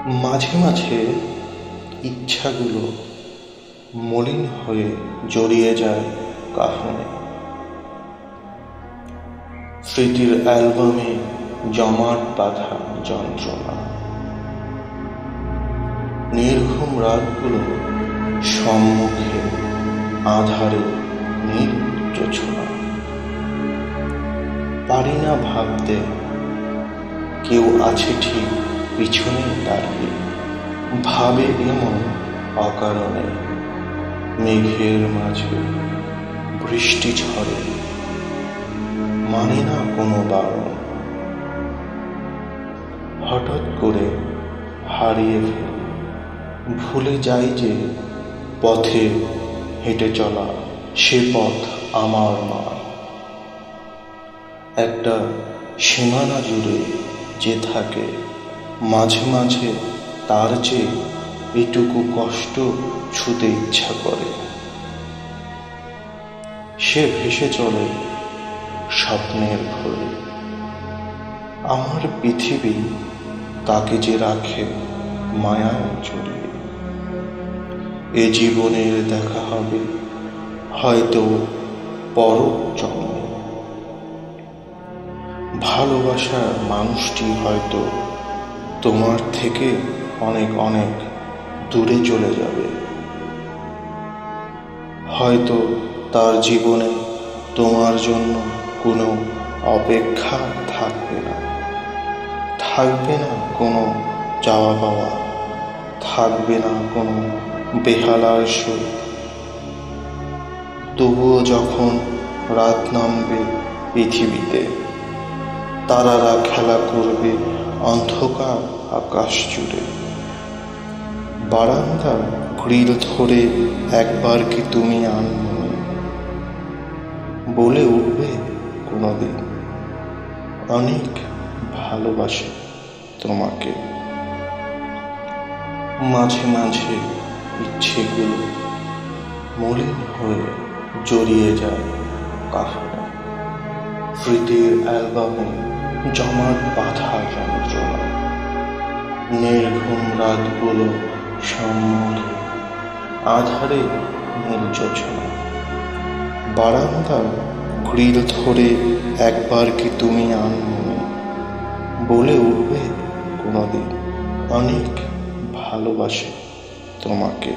মাঝে মাঝে ইচ্ছাগুলো মলিন হয়ে জড়িয়ে যায় কাফনে। স্মৃতির অ্যালবামে জমাট বাঁধা যন্ত্রণা। নির্ঘুম রাতগুলো সম্মুখে আধারে নির্জোছনা। পারি না ভাবতে কেউ আছে ঠিক পিছনে দাঁড়িয়ে, ভাবে এমন অকারণে মেঘের মাঝে বৃষ্টি ঝরে, মানে না কোনো বারণ। হঠাৎ করে হারিয়ে ফেলি, ভুলে যাই যে পথে হেঁটে চলা সে পথ আমার নয়। একটা সীমানা জুড়ে যে থাকে, মাঝে মাঝে তার চেয়ে এটুকু কষ্ট ছুঁতে ইচ্ছা করে। সে ভেসে চলে স্বপ্নের ঘরে। আমার পৃথিবী তাকে যে রাখে মায়ায় জড়িয়ে। এ জীবনের দেখা হবে হয়তো পর জন্মে। ভালোবাসার মানুষটি হয়তো তোমার থেকে অনেক অনেক দূরে চলে যাবে। হয়তো তার জীবনে তোমার জন্য কোনো অপেক্ষা থাকবে না, থাকবে না কোনো চাওয়া পাওয়া, থাকবে না কোনো বেহালার সুর। তবুও যখন রাত নামবে পৃথিবীতে, তারারা খেলা করবে অন্ধকার আকাশ জুড়ে। বারান্দার গ্রিল ধরে একবার কি তুমি আনমনে বলে উঠবে কোনোদিন, অনেক ভালোবাসি তোমাকে। মাঝে মাঝে ইচ্ছেগুলো মলিন হয়ে জড়িয়ে যায় কাফনে। স্মৃতির অ্যালবামে জমাট বাঁধা যন্ত্রণা। নির্ঘুম রাতগুলো সম্মুখে আধারে নির্জোছনা। বারান্দার গ্রিল ধরে একবার কি তুমি আনমনে বলে উঠবে কোনোদিন, অনেক ভালোবাসি তোমাকে।